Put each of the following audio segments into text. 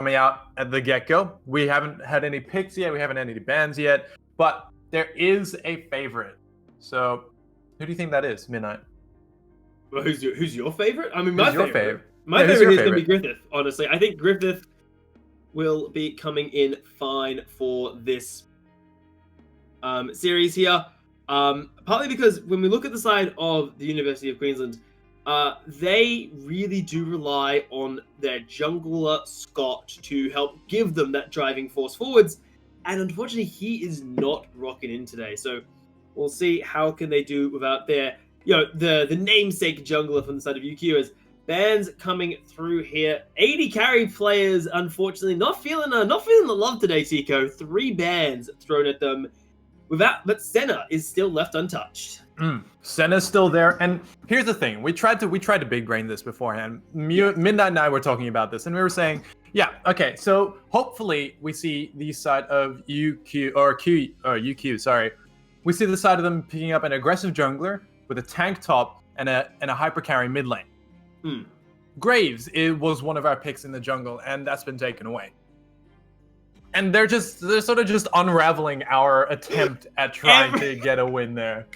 coming out at the get-go. We haven't had any picks yet. We haven't had any bans yet. But there is a favorite. So who do you think that is, Midnight? Well, who's your favorite? I mean, Who's your favorite? My favorite is going to be Griffith, honestly. I think Griffith will be coming in fine for this series here. Partly because when we look at the side of the University of Queensland, they really do rely on their jungler Scott to help give them that driving force forwards. And unfortunately, he is not rocking in today. So we'll see how can they do without their, the namesake jungler from the side of UQ as bans coming through here. 80 carry players, unfortunately, not feeling the love today, Tico. 3 bans thrown at them. But Senna is still left untouched. Senna's still there, and here's the thing: we tried to big brain this beforehand. Midnight and I were talking about this, and we were saying, yeah, okay, so hopefully we see the side of UQ. Sorry, we see the side of them picking up an aggressive jungler with a tank top and a hyper carry mid lane. Graves, it was one of our picks in the jungle, and that's been taken away. And they're sort of just unraveling our attempt at trying to get a win there.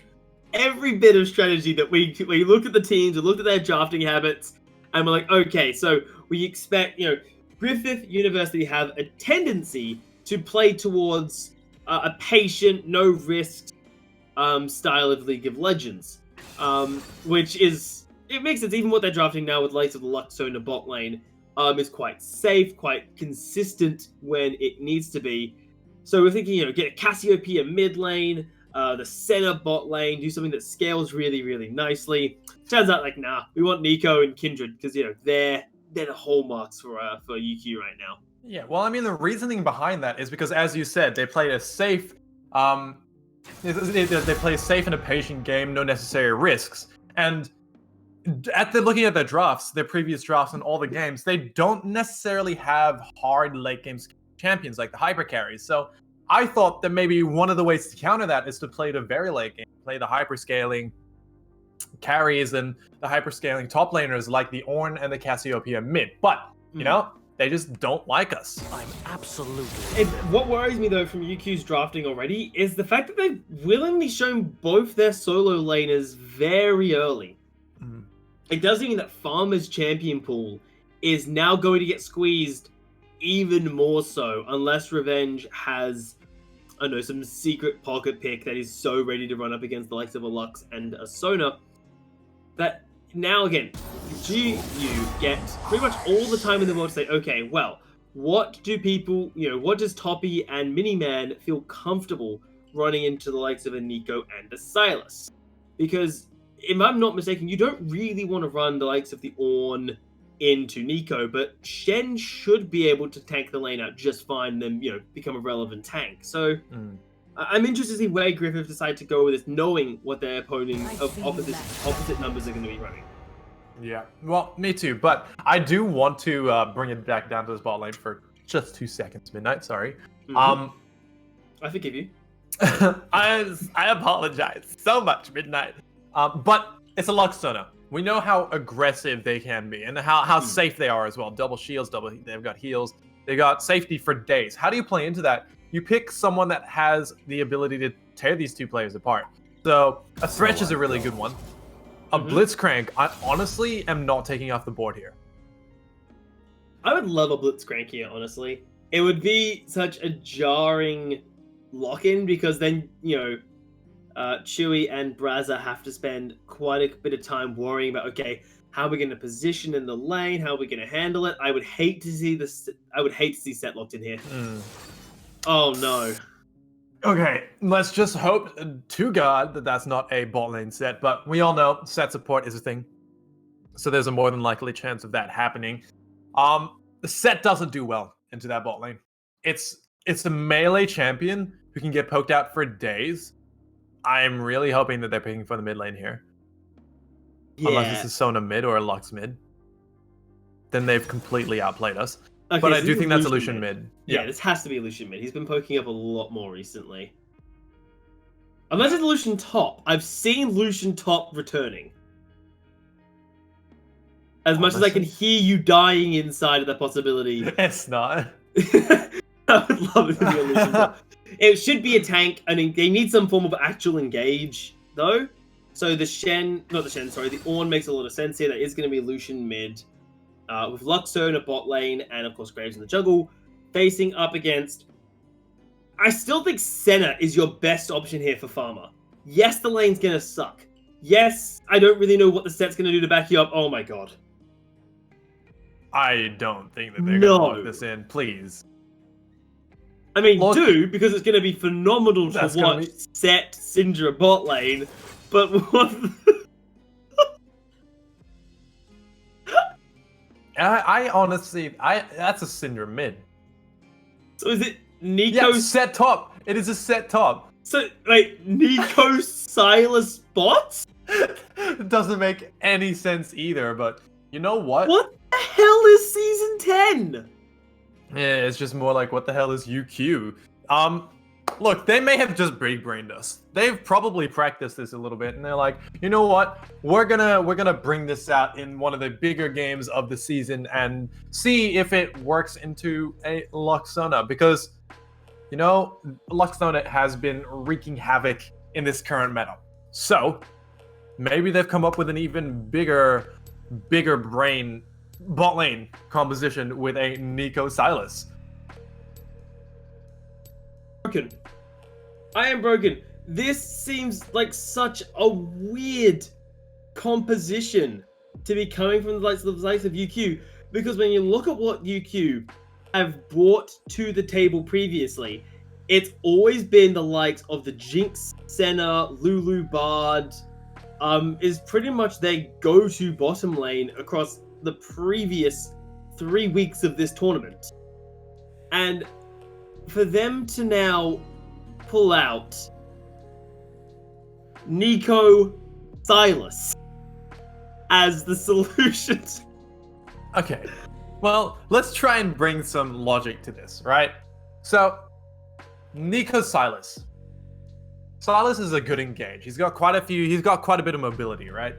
Every bit of strategy that we look at the teams, we look at their drafting habits, and we're like, okay, so we expect, Griffith University have a tendency to play towards a patient, no risk style of League of Legends, which is, it makes sense. Even what they're drafting now with lights of the Luxona bot lane is quite safe, quite consistent when it needs to be. So we're thinking, get a Cassiopeia mid lane, the Senna bot lane, do something that scales really, really nicely. Turns out, nah, we want Nico and Kindred because they're the hallmarks for UQ right now. Yeah, well, I mean, the reasoning behind that is because, as you said, they played a safe, they play a safe and a patient game, no necessary risks, and looking at their drafts, their previous drafts in all the games, they don't necessarily have hard late game champions like the hyper carries. So I thought that maybe one of the ways to counter that is to play the very late game, play the hyper scaling carries and the hyper scaling top laners like the Ornn and the Cassiopeia mid. But they just don't like us. I'm absolutely. What worries me though from UQ's drafting already is the fact that they've willingly shown both their solo laners very early. It does mean that Farmer's champion pool is now going to get squeezed even more so, unless Revenge has, some secret pocket pick that is so ready to run up against the likes of a Lux and a Sona. That now again, you get pretty much all the time in the world to say, okay, well, what do people, what does Toppy and Miniman feel comfortable running into the likes of a Nico and a Silas? Because if I'm not mistaken, you don't really want to run the likes of the Ornn into Nico, but Shen should be able to tank the lane out just fine, then, become a relevant tank. So I'm interested to see where Griffith decide to go with this, knowing what their opponent of opposite numbers are going to be running. Yeah, well, me too, but I do want to bring it back down to this bot lane for just 2 seconds, Midnight, sorry. I forgive you. I apologize so much, Midnight. But it's a Luxona. We know how aggressive they can be and how safe they are as well. Double shields, they've got heals. They got safety for days. How do you play into that? You pick someone that has the ability to tear these two players apart. So a Thresh is a really good one. A Blitzcrank, I honestly am not taking off the board here. I would love a Blitzcrank here, honestly. It would be such a jarring lock-in because then, Chewy and Brazza have to spend quite a bit of time worrying about, okay, how are we going to position in the lane? How are we going to handle it? I would hate to see Set locked in here. Oh no. Okay, let's just hope to God that that's not a bot lane set, but we all know set support is a thing. So there's a more than likely chance of that happening. The set doesn't do well into that bot lane. It's a melee champion who can get poked out for days. I'm really hoping that they're picking for the mid lane here. Yeah. Unless it's a Sona mid or a Lux mid. Then they've completely outplayed us. Okay, but I do think that's a Lucian mid. Yeah, this has to be a Lucian mid. He's been poking up a lot more recently. Unless it's Lucian top. I've seen Lucian top returning. As much as I can hear you dying inside of the possibility. It's not. I would love it to be a Lucian top. It should be a tank. I mean, they need some form of actual engage, though. So the Ornn makes a lot of sense here. That is going to be Lucian mid. With Luxo in a bot lane, and of course Graves in the jungle, facing up against... I still think Senna is your best option here for Farmer. Yes, the lane's going to suck. Yes, I don't really know what the set's going to do to back you up. Oh my god. I don't think that they're going to lock this in, please. I mean, because it's going to be phenomenal to watch Set Syndra bot lane, but what... I honestly, that's a Syndra mid. So is it Nico? Yeah, set top. It is a set top. So, like, Nico Silas bots? It doesn't make any sense either, but you know what? What the hell is Season 10? Yeah, it's just more like, what the hell is UQ? Look, they may have just big-brained us. They've probably practiced this a little bit, and they're like, you know what? We're gonna bring this out in one of the bigger games of the season and see if it works into a Luxona, because, you know, Luxona has been wreaking havoc in this current meta. So maybe they've come up with an even bigger brain bot lane composition with a Nico Silas. Broken. I am broken. This seems like such a weird composition to be coming from the likes of UQ, because when you look at what UQ have brought to the table previously, it's always been the likes of the Jinx, Senna, Lulu, Bard, is pretty much their go-to bottom lane across the previous 3 weeks of this tournament. And for them to now pull out Nico Silas as the solution. Okay, well, let's try and bring some logic to this, right? So, Nico Silas. Silas is a good engage. He's got quite a bit of mobility, right?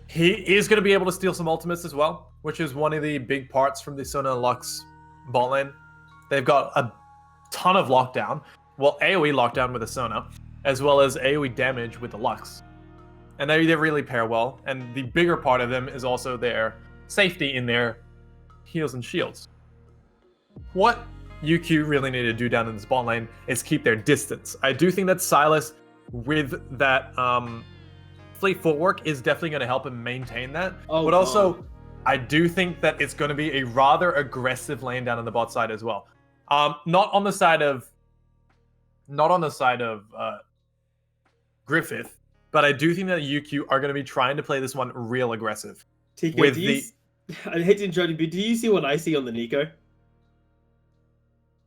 He is going to be able to steal some ultimates as well, which is one of the big parts from the Sona Lux bot lane. They've got a ton of lockdown. Well, AoE lockdown with the Sona, as well as AoE damage with the Lux. And they really pair well. And the bigger part of them is also their safety in their heals and shields. What UQ really need to do down in this bot lane is keep their distance. I do think that Silas, with that fleet footwork, is definitely going to help him maintain that. But also, I do think that it's going to be a rather aggressive lane down on the bot side as well. Not on the side of Griffith, but I do think that UQ are going to be trying to play this one real aggressive. TK, I hate to interrupt you, but do you see what I see on the Nico?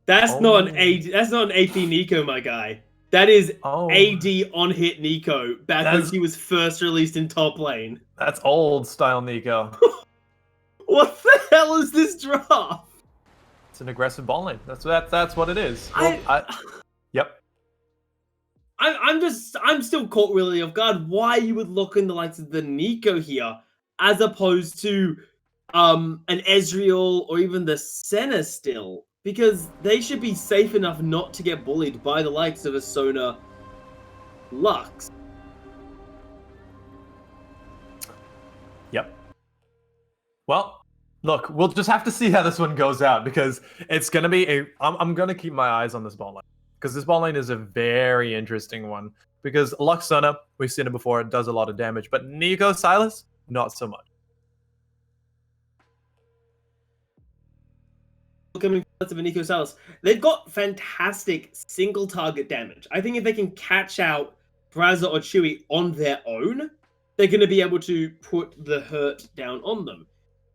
That's not an AP Nico, my guy. That is AD on hit Nico back when he was first released in top lane. That's old style Nico. What the hell is this draft? It's an aggressive ball lane. That's what it is. Yep. I'm still caught really off guard why you would look in the likes of the Nico here as opposed to an Ezreal or even the Senna still, because they should be safe enough not to get bullied by the likes of a Sona Lux. Yep. Well, look, we'll just have to see how this one goes out, because it's going to be I'm going to keep my eyes on this ball lane, because this ball lane is a very interesting one, because Luxona, we've seen it before, it does a lot of damage, but Nico Silas, not so much. Coming of Nico Silas, they've got fantastic single target damage. I think if they can catch out Brazza or Chewy on their own, they're going to be able to put the hurt down on them.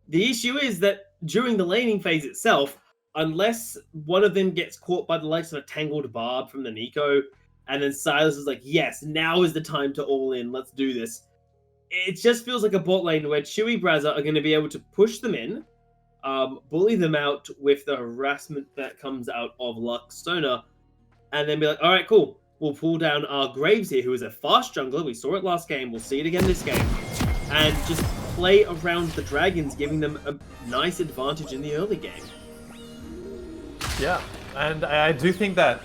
The issue is that during the laning phase itself, unless one of them gets caught by the likes of a Tangled Barb from the Nico, and then Silas is like, yes, now is the time to all in, let's do this. It just feels like a bot lane where Chewy Brazza are going to be able to push them in, bully them out with the harassment that comes out of Luxona, and then be like, all right, cool. We'll pull down our Graves here, who is a fast jungler. We saw it last game. We'll see it again this game. And just play around the dragons, giving them a nice advantage in the early game. Yeah, and I do think that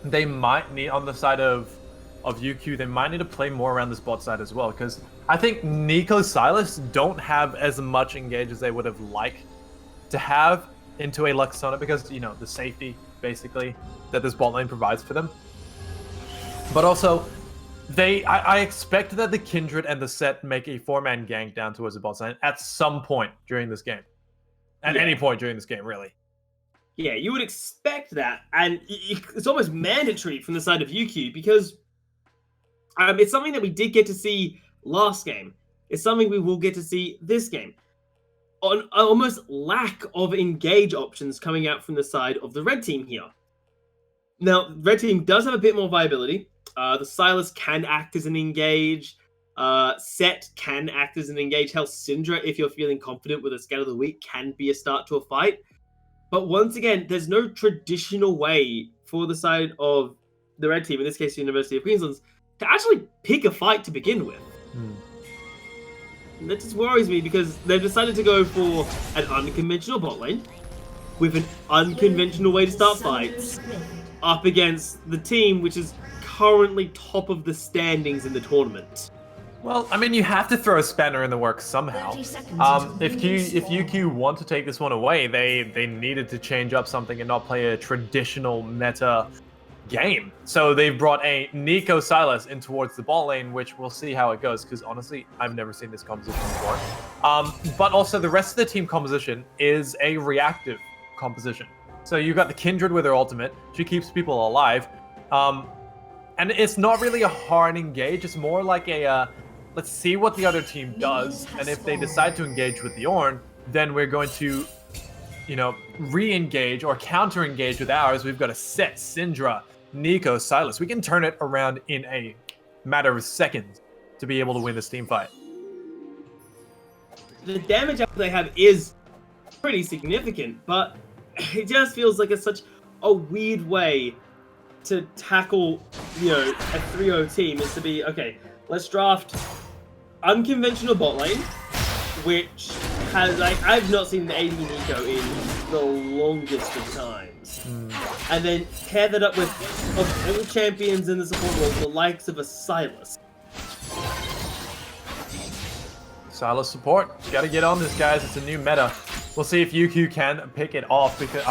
they might need, on the side of UQ, they might need to play more around this bot side as well, because I think Nico Silas don't have as much engage as they would have liked to have into a Luxona, because, you know, the safety, basically, that this bot lane provides for them. But also, I expect that the Kindred and the Set make a 4-man gank down towards the bot side at some point during this game. At any point during this game, really. Yeah, you would expect that, and it's almost mandatory from the side of UQ, because it's something that we did get to see last game. It's something we will get to see this game. On almost lack of engage options coming out from the side of the red team here. Now, red team does have a bit more viability. The Silas can act as an engage. Set can act as an engage. Hell, Syndra, if you're feeling confident with a Scout of the Week, can be a start to a fight. But once again, there's no traditional way for the side of the red team, in this case, the University of Queensland, to actually pick a fight to begin with. And that just worries me, because they've decided to go for an unconventional bot lane with an unconventional way to start fights up against the team which is currently top of the standings in the tournament. Well, I mean, you have to throw a spanner in the works somehow. If UQ want to take this one away, they needed to change up something and not play a traditional meta game. So they've brought a Nico Silas in towards the ball lane, which we'll see how it goes, because honestly, I've never seen this composition before. But also the rest of the team composition is a reactive composition. So you've got the Kindred with her ultimate. She keeps people alive. And it's not really a hard engage. It's more like a... let's see what the other team does, and if they decide to engage with the Ornn, then we're going to, you know, re-engage or counter-engage with ours. We've got a Set, Syndra, Nico, Silas. We can turn it around in a matter of seconds to be able to win this team fight. The damage they have is pretty significant, but it just feels like it's such a weird way to tackle, you know, a 3-0 team, is to be, okay, let's draft unconventional bot lane, which has, like, I've not seen the AD Nico in the longest of times. And then pair that up with, of all champions in the support role, the likes of a Silas. Silas support. Gotta get on this, guys. It's a new meta. We'll see if UQ can pick it off, because,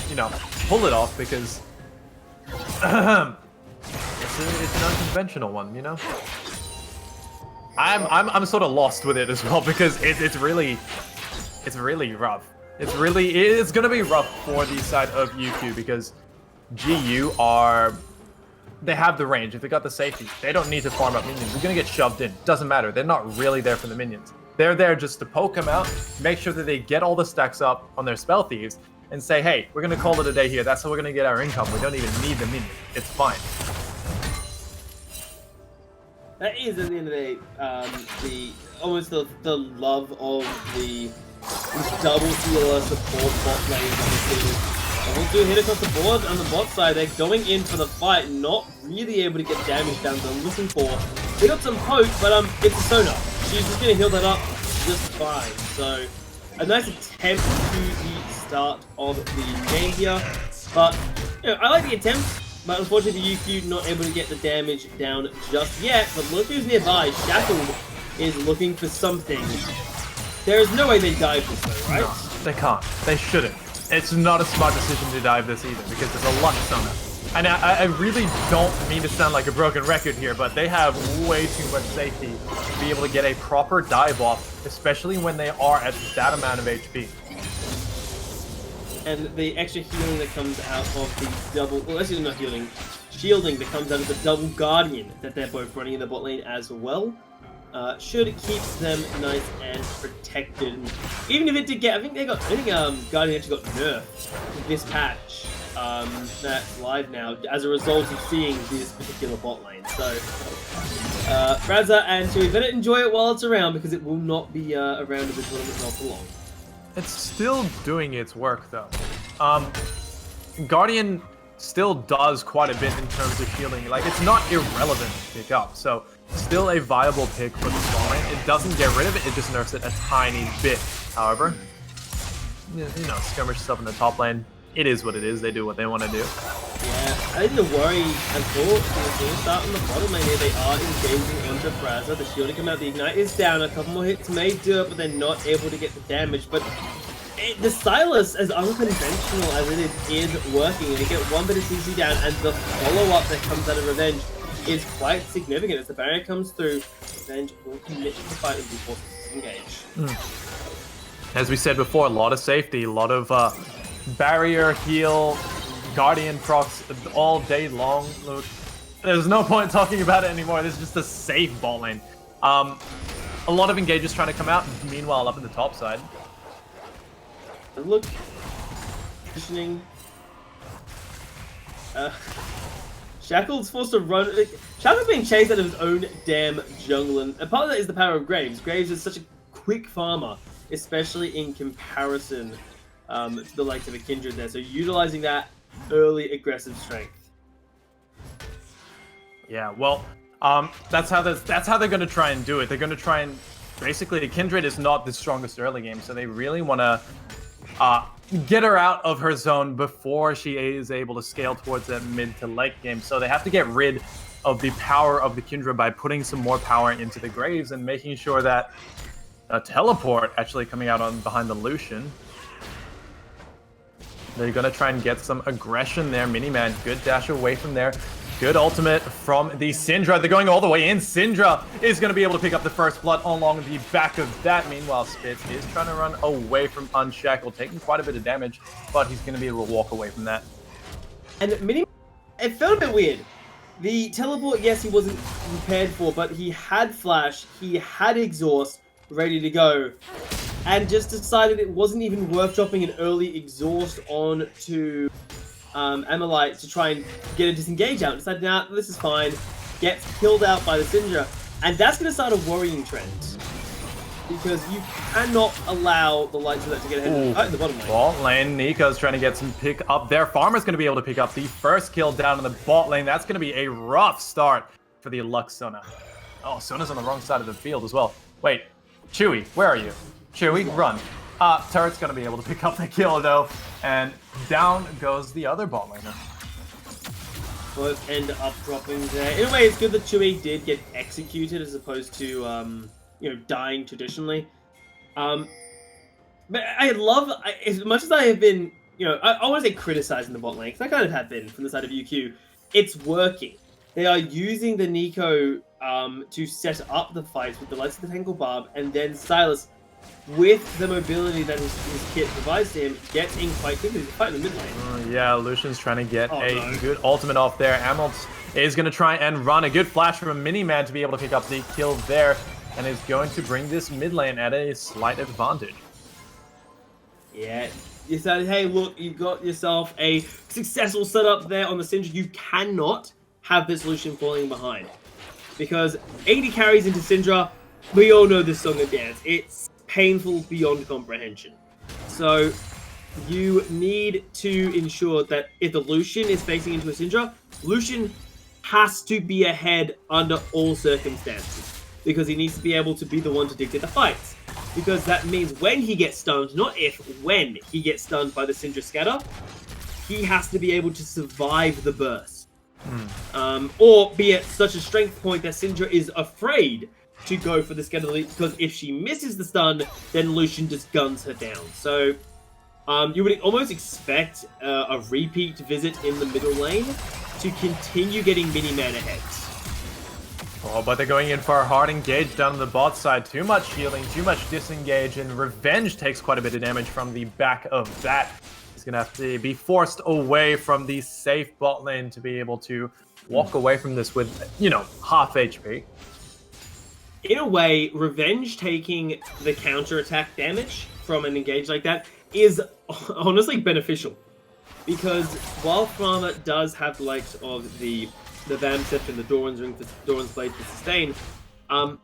you know, pull it off, because it's an unconventional one, you know? I'm sort of lost with it as well, because it's really rough. It's gonna be rough for the side of UQ, because GU they have the range. If they got the safety, they don't need to farm up minions. They're gonna get shoved in. Doesn't matter. They're not really there for the minions. They're there just to poke them out, make sure that they get all the stacks up on their spell thieves, and say, hey, we're gonna call it a day here. That's how we're gonna get our income. We don't even need the minion. It's fine. That is, at the end of the day, almost the love of the double healer support bot lane. We'll do a hit across the board on the bot side. They're going in for the fight, not really able to get damage down. So I'm looking for. They got some poke, but it's a Sona. She's just gonna heal that up just fine. So a nice attempt to the start of the game here, but you know, I like the attempt. But unfortunately, UQ not able to get the damage down just yet. But look who's nearby. Shackled is looking for something. There is no way they dive this though, right? No, they can't. They shouldn't. It's not a smart decision to dive this either, because it's a Luxona. And I really don't mean to sound like a broken record here, but they have way too much safety to be able to get a proper dive off, especially when they are at that amount of HP. And the extra healing that comes out of the double, well, actually not healing, shielding that comes out of the double Guardian that they're both running in the bot lane as well, should keep them nice and protected. Even if it did get, I think Guardian actually got nerfed this patch that's live now as a result of seeing this particular bot lane. So, Razza and Chewy better enjoy it while it's around, because it will not be around in the tournament not for long. It's still doing its work, though. Guardian still does quite a bit in terms of shielding. Like, it's not irrelevant to pick up, so still a viable pick for the small lane. It doesn't get rid of it, it just nerfs it a tiny bit. However, you know, skirmish stuff in the top lane, it is what it is. They do what they want to do. Yeah, I think the worry and thought is start on the bottom lane here. They are engaging onto Brazza. The shield to come out, the ignite is down. A couple more hits may do it, but they're not able to get the damage. But the Silas, as unconventional as it is working. They get one bit of CC down, and the follow-up that comes out of Revenge is quite significant. As the barrier comes through, Revenge will commit to the fight and be forced to engage. As we said before, a lot of safety, a lot of barrier, heal, Guardian procs all day long. Look, there's no point talking about it anymore. This is just a safe bot lane. A lot of engages trying to come out. Meanwhile, up in the top side. And look, positioning. Shackle's forced to run. Shackle's being chased out of his own damn jungle, and part of that is the power of Graves. Graves is such a quick farmer, especially in comparison to the likes of a Kindred there. So utilizing that early aggressive strength. Yeah, well, that's how they're going to try and do it. They're going to try and basically, the Kindred is not the strongest early game, so they really want to get her out of her zone before she is able to scale towards that mid to late game. So they have to get rid of the power of the Kindred by putting some more power into the Graves and making sure that a teleport actually coming out on behind the Lucian. They're going to try and get some aggression there. Miniman, good dash away from there. Good ultimate from the Syndra. They're going all the way in. Syndra is going to be able to pick up the first blood along the back of that. Meanwhile, Spitz is trying to run away from Unshackled, taking quite a bit of damage, but he's going to be able to walk away from that. And Miniman, it felt a bit weird. The teleport, yes, he wasn't prepared for, but he had Flash, he had Exhaust ready to go, and just decided it wasn't even worth dropping an early Exhaust on to Amalite to try and get a disengage out. Decided, nah, this is fine. Gets killed out by the Syndra, and that's going to start a worrying trend. Because you cannot allow the likes of that to get ahead of the bottom lane. Bot lane, Nico's trying to get some pick up there. Farmer's going to be able to pick up the first kill down in the bot lane. That's going to be a rough start for the Lux Sona. Oh, Sona's on the wrong side of the field as well. Wait, Chewy, where are you? Chewy, run. Turret's going to be able to pick up the kill though, and down goes the other bot laner. Both end up dropping there. In a way, it's good that Chewy did get executed as opposed to, you know, dying traditionally. But I love, as much as I have been, you know, I want to say criticizing the bot lane, because I kind of have been from the side of UQ, it's working. They are using the Nico to set up the fights with the likes of the Tangle Barb, and then Silas, with the mobility that his kit provides to him, gets in quite quickly. He's fighting the mid lane. Yeah, Lucian's trying to get good ultimate off there. Amelt is going to try and run a good flash from a Miniman to be able to pick up the kill there, and is going to bring this mid lane at a slight advantage. Yeah, you decided, hey, look, you've got yourself a successful setup there on the Syndra. You cannot have this Lucian falling behind. Because 80 carries into Syndra, we all know this song and dance. It's painful beyond comprehension. So you need to ensure that if the Lucian is facing into a Syndra, Lucian has to be ahead under all circumstances, because he needs to be able to be the one to dictate the fights. Because that means when he gets stunned, not if, when he gets stunned by the Syndra scatter, he has to be able to survive the burst. Or be at such a strength point that Syndra is afraid to go for the scatter, because if she misses the stun, then Lucian just guns her down. So you would almost expect a repeat visit in the middle lane to continue getting Miniman ahead. Oh, but they're going in for a hard engage down on the bot side. Too much shielding, too much disengage, and Revenge takes quite a bit of damage from the back of that. He's going to have to be forced away from the safe bot lane to be able to walk away from this with, you know, half HP. In a way, Revenge taking the counter-attack damage from an engage like that is honestly beneficial. Because while Farmer does have the likes of the Vam Scepter and the Doran's Ring, Doran's Blade for sustain, the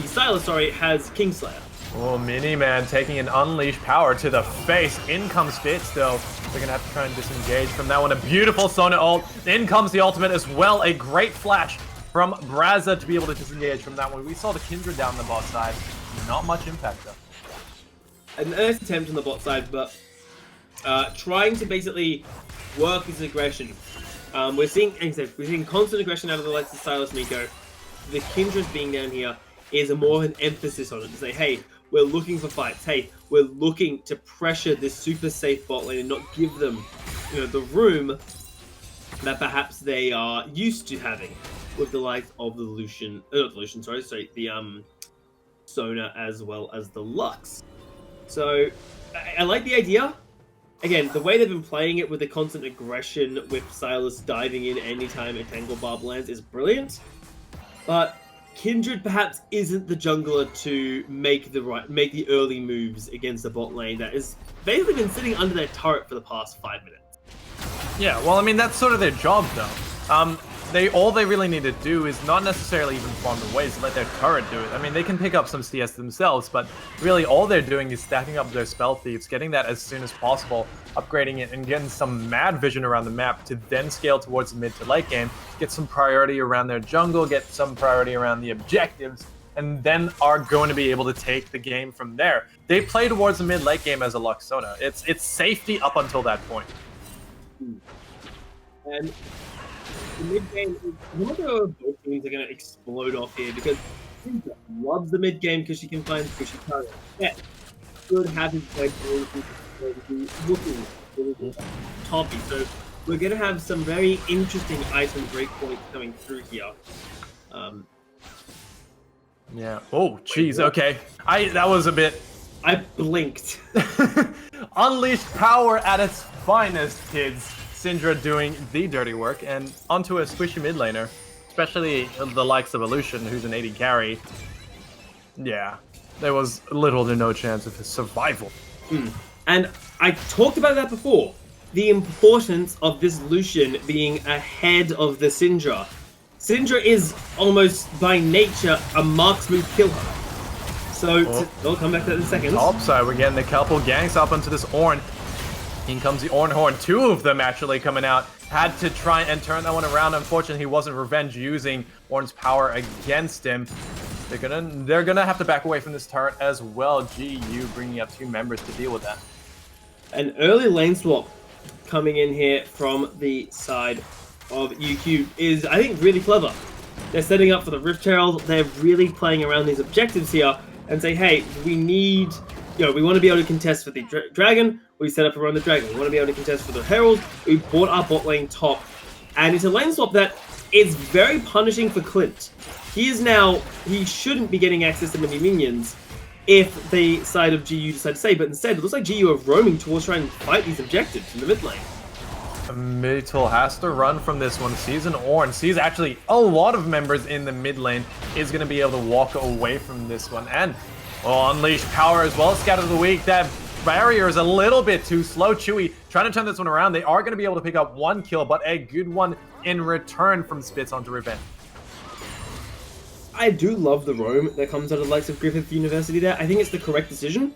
Silas, has Kingslayer. Oh, Miniman taking an unleashed power to the face. In comes Spitz, though. They're going to have to try and disengage from that one. A beautiful Sona ult. In comes the ultimate as well. A great flash from Braza to be able to disengage from that one. We saw the Kindred down the bot side. Not much impact, though. An nice attempt on the bot side, but trying to basically work his aggression. We're seeing constant aggression out of the likes of Silas Miko. The Kindred being down here is more of an emphasis on it to say, hey, we're looking for fights. Hey, we're looking to pressure this super safe bot lane and not give them, the room that perhaps they are used to having with the likes of the Lucian, not the Lucian, sorry, the Sona as well as the Lux. So I like the idea. Again, the way they've been playing it with the constant aggression with Silas diving in anytime a Tangle Barb lands is brilliant. But Kindred perhaps isn't the jungler to make the early moves against the bot lane that has basically been sitting under their turret for the past 5 minutes. Yeah, well, I mean, that's sort of their job, though. All they really need to do is not necessarily even farm the waves, let their turret do it. I mean, they can pick up some CS themselves, but really all they're doing is stacking up their spell thieves, getting that as soon as possible, upgrading it, and getting some mad vision around the map to then scale towards the mid to late game, get some priority around their jungle, get some priority around the objectives, and then are going to be able to take the game from there. They play towards the mid late game as a Luxona. It's safety up until that point. And the mid game, both teams are going to explode off here because Cynthia loves the mid game because she can find pushy targets. Yeah, should have his play looking really toppy. So we're going to have some very interesting item breakpoints coming through here. Yeah. Oh, jeez. Okay. That was a bit. I blinked. Unleashed power at its finest, kids. Syndra doing the dirty work, and onto a squishy mid laner, especially the likes of Illusion, who's an 80 carry. Yeah, there was little to no chance of his survival. And I talked about that before. The importance of this Lucian being ahead of the Syndra. Syndra is almost by nature a marksman killer. So, we'll come back to that in a second. Top side, we're getting a couple ganks up onto this Ornn. In comes the Ornn Horn, 2 of them actually coming out. Had to try and turn that one around. Unfortunately, he wasn't revenge using Ornn's power against him. They're gonna have to back away from this turret as well. GU bringing up 2 members to deal with that. An early lane swap coming in here from the side of UQ is, I think, really clever. They're setting up for the Rift Herald. They're really playing around these objectives here and say, hey, we need, we want to be able to contest for the dragon. We set up around the dragon. We want to be able to contest for the herald. We bought our bot lane top. And it's a lane swap that is very punishing for Clint. He shouldn't be getting access to many minions if the side of GU decide to stay, but instead it looks like GU are roaming towards trying to fight these objectives in the mid lane. Mytl has to run from this one. Sees an Ornn, sees actually a lot of members in the mid lane, is going to be able to walk away from this one. And, unleash power as well. Scout of the week, that barrier is a little bit too slow. Chewy trying to turn this one around. They are going to be able to pick up 1 kill, but a good one in return from Spitz onto Revenge. I do love the roam that comes out of the likes of Griffith University there. I think it's the correct decision.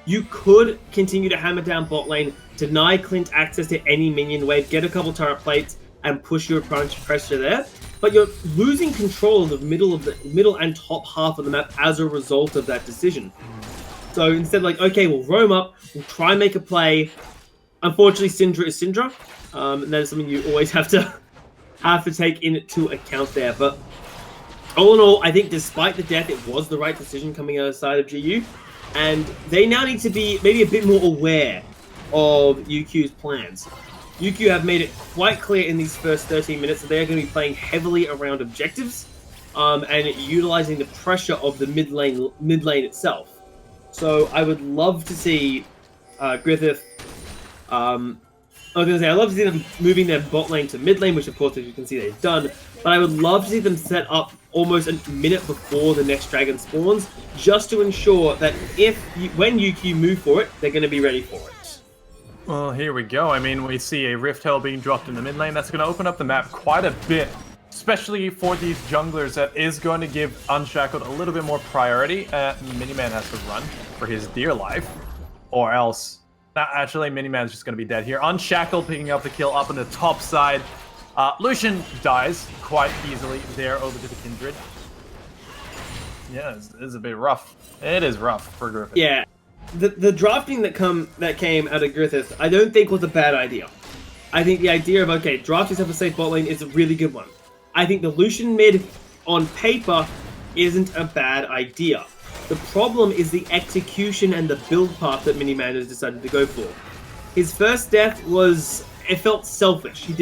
You could continue to hammer down bot lane, deny Clint access to any minion wave, get a couple turret plates, and push your pressure there. But you're losing control of the middle and top half of the map as a result of that decision. So instead, okay, we'll roam up, we'll try and make a play. Unfortunately, Syndra is Syndra. And that is something you always have to take into account there. But all in all, I think despite the death, it was the right decision coming out of the side of GU. And they now need to be maybe a bit more aware of UQ's plans. UQ have made it quite clear in these first 13 minutes that they are going to be playing heavily around objectives and utilizing the pressure of the mid lane itself. So I would love to see Griffith. I was going to say, I'd love to see them moving their bot lane to mid lane, which of course, as you can see, they've done. But I would love to see them set up almost a minute before the next dragon spawns, just to ensure that when UQ move for it, they're going to be ready for it. Well, here we go. I mean, we see a Rift Herald being dropped in the mid lane. That's going to open up the map quite a bit, especially for these junglers. That is going to give Unshackled a little bit more priority. Miniman has to run for his dear life, or else... Actually, Miniman's just going to be dead here. Unshackled picking up the kill up on the top side. Lucian dies quite easily there over to the Kindred. Yeah, it's a bit rough. It is rough for Griffith. Yeah, the drafting that came out of Griffith, I don't think was a bad idea. I think the idea of, okay, draft yourself a safe bot lane is a really good one. I think the Lucian mid, on paper, isn't a bad idea. The problem is the execution and the build path that Miniman has decided to go for. His first death was, it felt selfish. He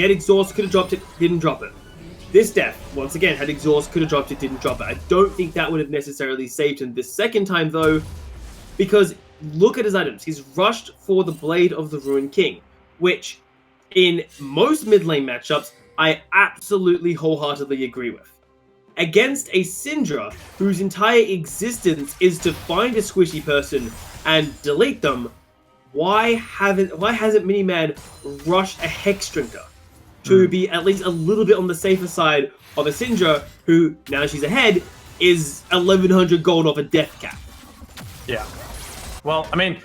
had exhaust, could have dropped it, didn't drop it. This death, once again, had exhaust, could have dropped it, didn't drop it. I don't think that would have necessarily saved him this second time, though, because look at his items. He's rushed for the Blade of the Ruined King, which, in most mid lane matchups, I absolutely wholeheartedly agree with. Against a Syndra, whose entire existence is to find a squishy person and delete them, why hasn't Miniman rushed a Hex Drinker to be at least a little bit on the safer side of a Syndra who, now she's ahead, is 1100 gold off a death cap? Yeah. Well, I mean,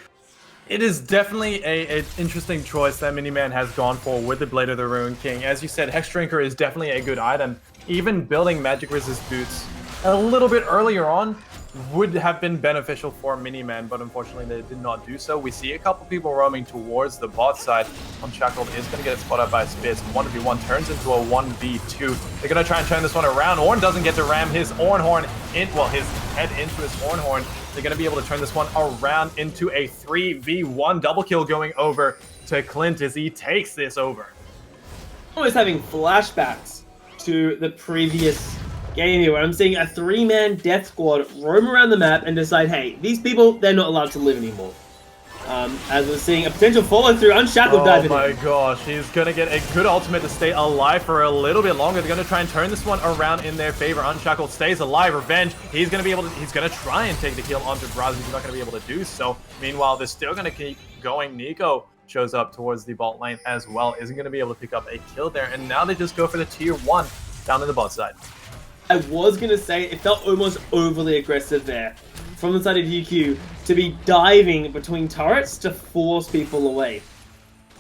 it is definitely an interesting choice that Miniman has gone for with the Blade of the Ruined King. As you said, Hex Drinker is definitely a good item. Even building Magic Resist boots a little bit earlier on would have been beneficial for Miniman, but unfortunately they did not do so. We see a couple people roaming towards the bot side. Unshackled is going to get spotted by Spitz. 1v1 turns into a 1v2. They're going to try and turn this one around. Ornn doesn't get to ram his Ornhorn in, well, his head into his Ornhorn. They're going to be able to turn this one around into a 3v1 double kill going over to Clint as he takes this over. Almost having flashbacks to the previous game here, where I'm seeing a 3-man death squad roam around the map and decide, hey, these people, they're not allowed to live anymore. As we're seeing a potential follow-through, Unshackled diving in. Oh my gosh, he's going to get a good ultimate to stay alive for a little bit longer. They're going to try and turn this one around in their favor. Unshackled stays alive. Revenge, he's going to try and take the kill onto Braz. He's not going to be able to do so. Meanwhile, they're still going to keep going. Nico shows up towards the bot lane as well. Isn't going to be able to pick up a kill there. And now they just go for the tier 1 down in the bot side. I was going to say, it felt almost overly aggressive there from the side of UQ to be diving between turrets to force people away.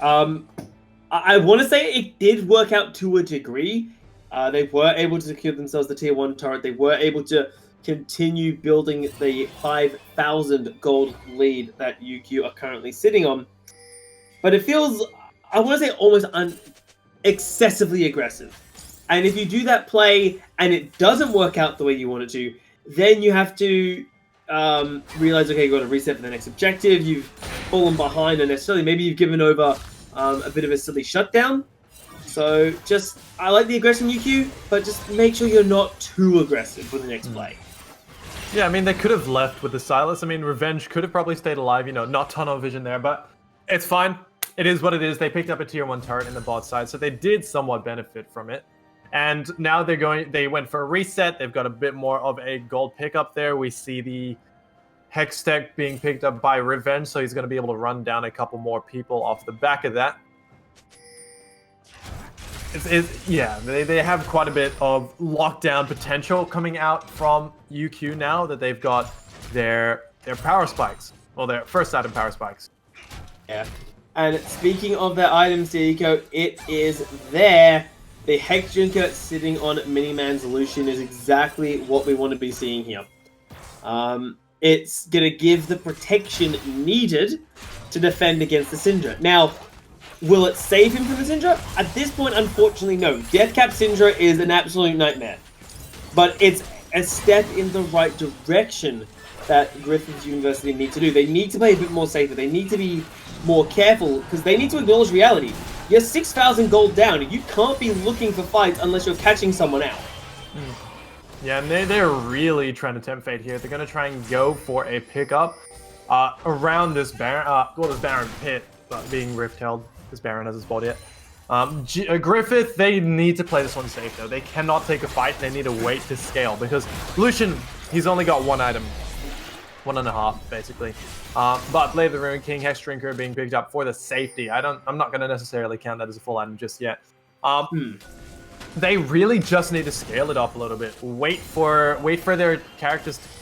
I want to say it did work out to a degree. They were able to secure themselves the tier 1 turret. They were able to continue building the 5,000 gold lead that UQ are currently sitting on. But it feels, I want to say, almost excessively aggressive. And if you do that play and it doesn't work out the way you want it to, then you have to realize, okay, you've got to reset for the next objective. You've fallen behind unnecessarily. Maybe you've given over a bit of a silly shutdown. So just, I like the aggression UQ, but just make sure you're not too aggressive for the next play. Yeah, I mean, they could have left with the Silas. I mean, Revenge could have probably stayed alive, you know, not tunnel vision there, but it's fine. It is what it is. They picked up a tier 1 turret in the bot side, so they did somewhat benefit from it. And now they went for a reset. They've got a bit more of a gold pickup there. We see the Hex Tech being picked up by Revenge, so he's going to be able to run down a couple more people off the back of that. Yeah, they have quite a bit of lockdown potential coming out from UQ now that they've got their power spikes. Well, their first item power spikes. Yeah. And speaking of their items, Diego, it is there. The Hex Drinker sitting on Miniman's Lucian is exactly what we want to be seeing here. It's going to give the protection needed to defend against the Syndra. Now, will it save him from the Syndra? At this point, unfortunately, no. Deathcap Syndra is an absolute nightmare. But it's a step in the right direction that Griffith University need to do. They need to play a bit more safer. They need to be more careful because they need to acknowledge reality. You're 6,000 gold down. You can't be looking for fights unless you're catching someone out. Yeah, and they're really trying to tempt fate here. They're going to try and go for a pickup around this Baron, this Baron pit being rift held. This Baron hasn't spawned yet. Griffith, they need to play this one safe though. They cannot take a fight. They need to wait to scale because Lucian, he's only got 1 item. 1.5 basically. But Blade of the Ruined King, Hex Drinker being picked up for the safety. I'm not going to necessarily count that as a full item just yet. They really just need to scale it up a little bit. Wait for their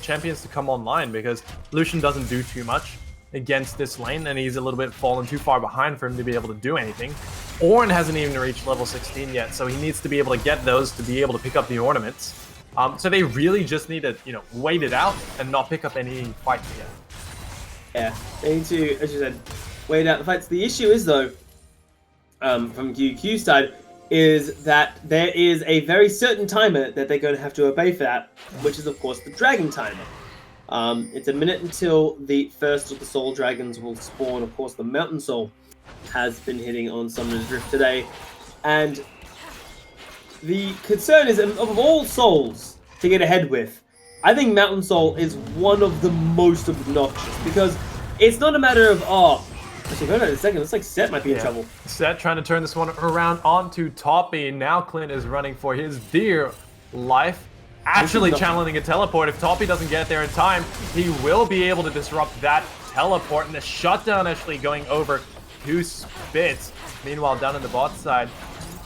champions to come online because Lucian doesn't do too much against this lane and he's a little bit fallen too far behind for him to be able to do anything. Ornn hasn't even reached level 16 yet, so he needs to be able to get those to be able to pick up the ornaments. So they really just need to, wait it out and not pick up any fights yet. Yeah, they need to, as you said, wait out the fights. The issue is, though, from QQ's side, is that there is a very certain timer that they're going to have to obey for that, which is, of course, the dragon timer. It's a minute until the first of the soul dragons will spawn. Of course, the mountain soul has been hitting on Summoner's Rift today, and the concern is, of all souls to get ahead with, I think Mountain Soul is one of the most obnoxious, because it's not a matter of, actually, hold on a second, looks like Set might be in trouble. Set trying to turn this one around onto Toppy. Now Clint is running for his dear life, actually channeling a teleport. If Toppy doesn't get there in time, he will be able to disrupt that teleport, and the shutdown actually going over to Spitz. Meanwhile, down on the bot side,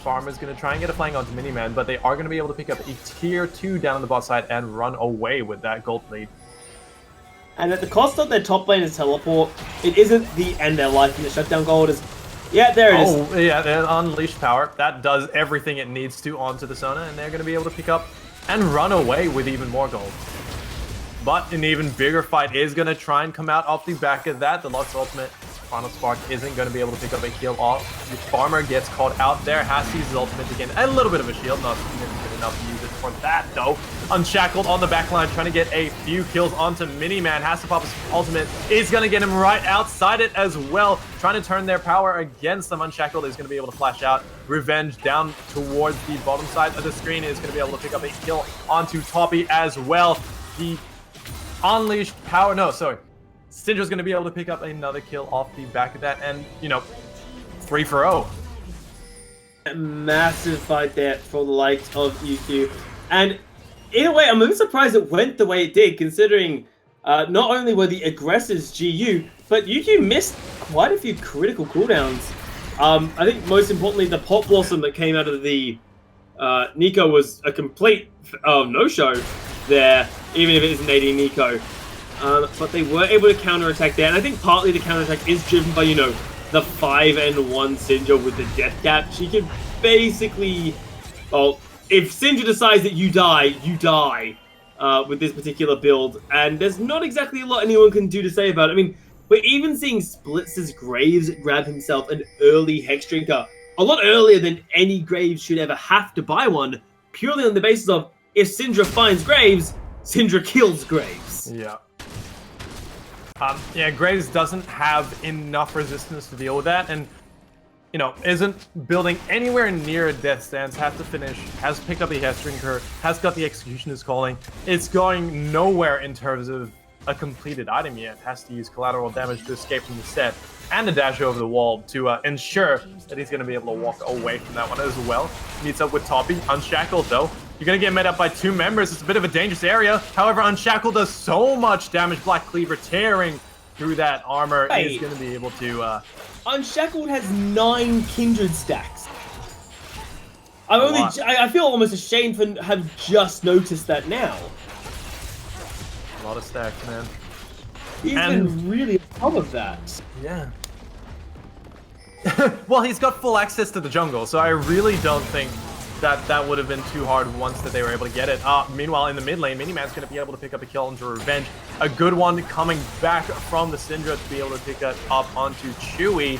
Farmer's going to try and get a flank onto Miniman, but they are going to be able to pick up a tier 2 down on the bot side and run away with that gold lead. And at the cost of their top laner's teleport, it isn't the end of their life in the shutdown gold. Yeah, there it is. Oh, yeah, the unleashed power. That does everything it needs to onto the Sona, and they're going to be able to pick up and run away with even more gold. But an even bigger fight is going to try and come out off the back of that. The Lux ultimate, Final Spark, isn't going to be able to pick up a kill off. The Farmer gets caught out there, has to use his ultimate to gain a little bit of a shield, not significant enough to use it for that, though. Unshackled on the back line, trying to get a few kills onto Miniman. Has to pop his ultimate. Is going to get him right outside it as well. Trying to turn their power against them. Unshackled is going to be able to flash out. Revenge down towards the bottom side of the screen is going to be able to pick up a kill onto Toppy as well. The unleashed power, no, sorry. Syndra's going to be able to pick up another kill off the back of that, and, 3 for 0. A massive fight there for the likes of UQ. And in a way, I'm a bit surprised it went the way it did, considering not only were the aggressors GU, but UQ missed quite a few critical cooldowns. I think most importantly, the Pot Blossom that came out of the Nico was a complete no-show there, even if it isn't AD Nico. But they were able to counterattack there, and I think partly the counterattack is driven by, the 5-1 Syndra with the death cap. She can basically, well, if Syndra decides that you die with this particular build, and there's not exactly a lot anyone can do to say about it. I mean, we're even seeing Splitz's Graves grab himself an early Hex Drinker, a lot earlier than any Graves should ever have to buy one, purely on the basis of, if Syndra finds Graves, Syndra kills Graves. Yeah. Yeah, Graves doesn't have enough resistance to deal with that, and, isn't building anywhere near a death stance, has picked up the Hex Drinker, has got the Executioner's Calling. It's going nowhere in terms of a completed item yet. Has to use collateral damage to escape from the set, and a dash over the wall to ensure that he's going to be able to walk away from that one as well. Meets up with Toppy, Unshackled though. You're going to get met up by 2 members. It's a bit of a dangerous area. However, Unshackled does so much damage. Black Cleaver tearing through that armor. Is going to be able to... Unshackled has 9 Kindred stacks. I feel almost ashamed for have just noticed that now. A lot of stacks, man. He's been really on top of that. Yeah. Well, he's got full access to the jungle, so I really don't think that would have been too hard once that they were able to get it. Meanwhile, in the mid lane, Miniman's going to be able to pick up a kill onto Revenge. A good one coming back from the Syndra to be able to pick that up onto Chewy.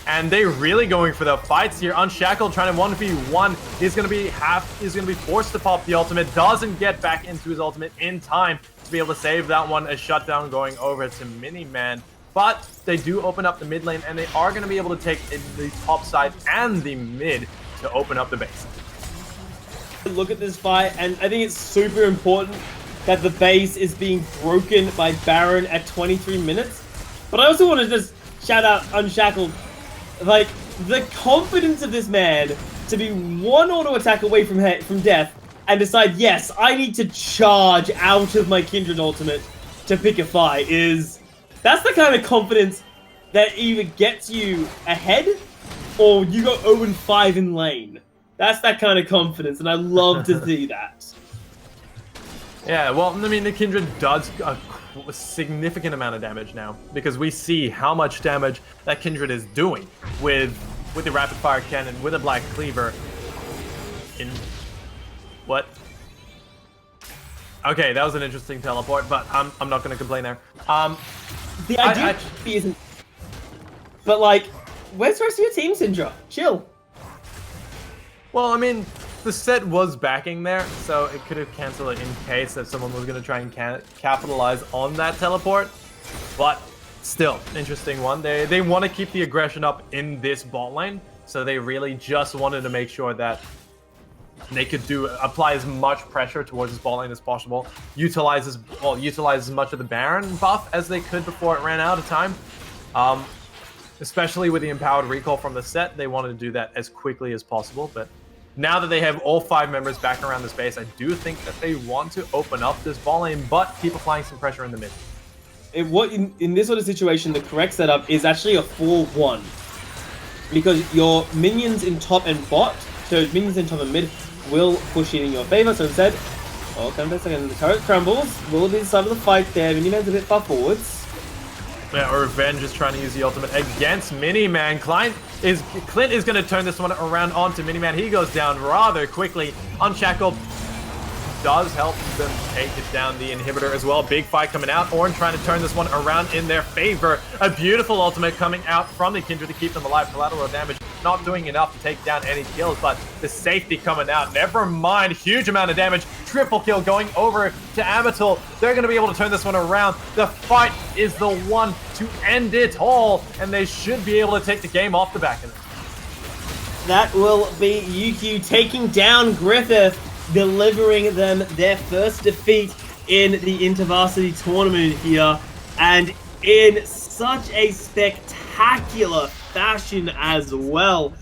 And they're really going for the fights here. Unshackled trying to 1v1. He's going to be forced to pop the ultimate. Doesn't get back into his ultimate in time to be able to save that one. A shutdown going over to Miniman. But they do open up the mid lane, and they are going to be able to take the top side and the mid to open up the base. Look at this fight, and I think it's super important that the base is being broken by Baron at 23 minutes. But I also want to just shout out Unshackled. Like, the confidence of this man to be 1 auto attack away from death and decide, yes, I need to charge out of my Kindred ultimate to pick a fight that's the kind of confidence that either gets you ahead or you go 0-5 in lane. That's that kind of confidence, and I love to see that. Yeah, well, I mean, the Kindred does a significant amount of damage now, because we see how much damage that Kindred is doing with with the rapid fire cannon, with a black cleaver. In what? Okay, that was an interesting teleport, but I'm not gonna complain there. The idea isn't. But like, where's the rest of your team, Syndra? Chill. Well, I mean, the set was backing there, so it could have canceled it in case that someone was gonna try and capitalize on that teleport. But still, interesting one. They want to keep the aggression up in this bot lane, so they really just wanted to make sure that they could apply as much pressure towards this bot lane as possible, utilize as much of the Baron buff as they could before it ran out of time. Especially with the empowered recall from the set, they wanted to do that as quickly as possible. But now that they have all 5 members back around the space, I do think that they want to open up this bot lane, but keep applying some pressure in the mid. In this sort of situation, the correct setup is actually a 4-1. Because your minions in top and bot, so minions in top and mid, will push it in your favor. So instead, the turret crumbles, will be the side of the fight there. Miniman's a bit far forwards. Yeah, Revenge is trying to use the ultimate against Miniman. Clint is going to turn this one around onto Miniman. He goes down rather quickly. Unshackled does help them take it down the inhibitor as well. Big fight coming out. Ornn trying to turn this one around in their favor. A beautiful ultimate coming out from the Kindred to keep them alive. Collateral damage not doing enough to take down any kills, but the safety coming out. Never mind, huge amount of damage. Triple kill going over to Amatul. They're going to be able to turn this one around. The fight is the one to end it all, and they should be able to take the game off the back of it. That will be UQ taking down Griffith, delivering them their first defeat in the Intervarsity tournament here, and in such a spectacular fashion as well.